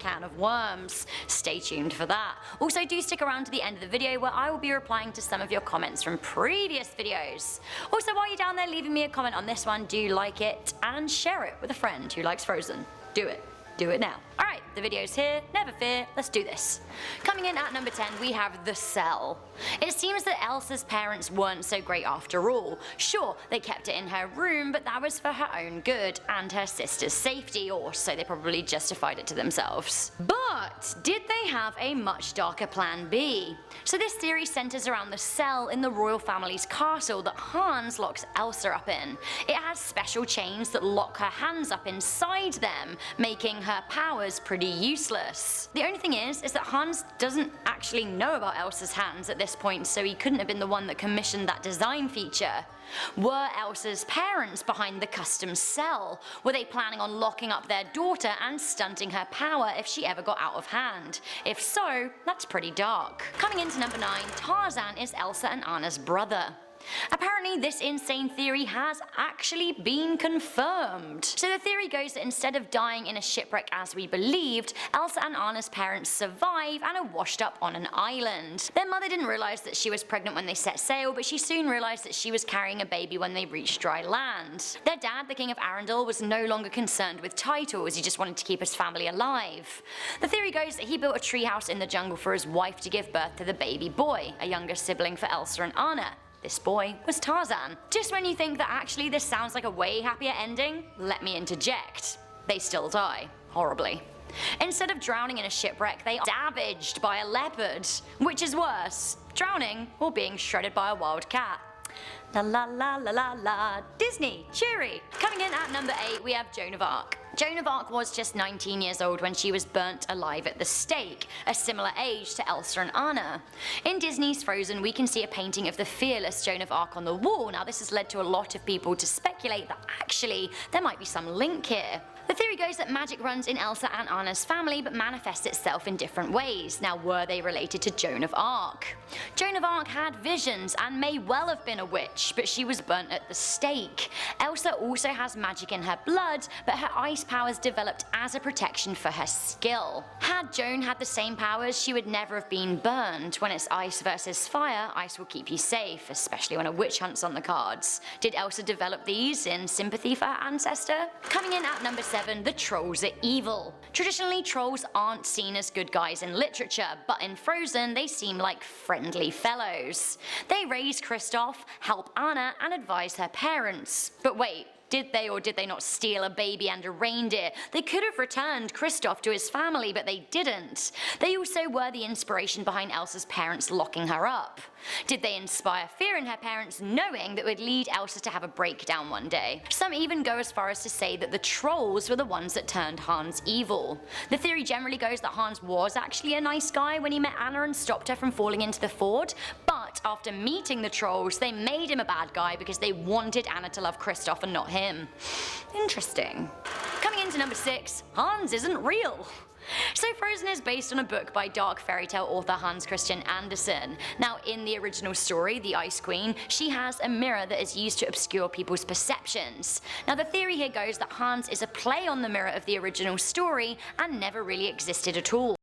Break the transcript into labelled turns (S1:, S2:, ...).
S1: can of worms. Stay tuned for that. Also, do stick around to the end of the video where I will be replying to some of your comments from previous videos. Also, while you're down there leaving me a comment on this one, do like it and share it with a friend who likes Frozen. Do it. Do it now. Alright, the video's here, never fear, let's do this. Coming in at number 10, we have The Cell. It seems that Elsa's parents weren't so great after all. Sure, they kept it in her room, but that was for her own good and her sister's safety, or so they probably justified it to themselves. But did they have a much darker plan B? So this theory centers around the cell in the royal family's castle that Hans locks Elsa up in. It has special chains that lock her hands up inside them, making her powers pretty useless. The only thing is that Hans doesn't actually know about Elsa's hands at this point, so he couldn't have been the one that commissioned that design feature. Were Elsa's parents behind the custom cell? Were they planning on locking up their daughter and stunting her power if she ever got out of hand? If so, that's pretty dark. Coming into number 9, Tarzan is Elsa and Anna's brother. Apparently this insane theory has actually been confirmed. So the theory goes that instead of dying in a shipwreck as we believed, Elsa and Anna's parents survive and are washed up on an island. Their mother didn't realise that she was pregnant when they set sail, but she soon realised that she was carrying a baby when they reached dry land. Their dad, the King of Arendelle, was no longer concerned with titles, he just wanted to keep his family alive. The theory goes that he built a treehouse in the jungle for his wife to give birth to the baby boy, a younger sibling for Elsa and Anna. This boy was Tarzan. Just when you think that actually this sounds like a way happier ending, let me interject. They still die. Horribly. Instead of drowning in a shipwreck, they are savaged by a leopard. Which is worse, drowning or being shredded by a wild cat? La la la la la la. Disney, cheery. Coming in at number 8, we have Joan of Arc. Joan of Arc was just 19 years old when she was burnt alive at the stake, a similar age to Elsa and Anna. In Disney's Frozen, we can see a painting of the fearless Joan of Arc on the wall. Now this has led to a lot of people to speculate that actually there might be some link here. The theory goes that magic runs in Elsa and Anna's family but manifests itself in different ways. Now were they related to Joan of Arc? Joan of Arc had visions and may well have been a witch, but she was burnt at the stake. Elsa also has magic in her blood, but her ice powers developed as a protection for her skill. Had Joan had the same powers, she would never have been burned. When it's ice versus fire, ice will keep you safe, especially when a witch hunt's on the cards. Did Elsa develop these in sympathy for her ancestor? Coming in at number 7, the trolls are evil. Traditionally, trolls aren't seen as good guys in literature, but in Frozen they seem like friendly fellows. They raise Kristoff, help Anna, and advise her parents. But wait, did they or did they not steal a baby and a reindeer? They could have returned Kristoff to his family, but they didn't. They also were the inspiration behind Elsa's parents locking her up. Did they inspire fear in her parents, knowing that would lead Elsa to have a breakdown one day? Some even go as far as to say that the trolls were the ones that turned Hans evil. The theory generally goes that Hans was actually a nice guy when he met Anna and stopped her from falling into the ford, but after meeting the trolls, they made him a bad guy because they wanted Anna to love Kristoff and not him. Interesting. Coming into number 6, Hans isn't real. So Frozen is based on a book by dark fairy tale author Hans Christian Andersen. Now in the original story, the Ice Queen, she has a mirror that is used to obscure people's perceptions. Now the theory here goes that Hans is a play on the mirror of the original story and never really existed at all.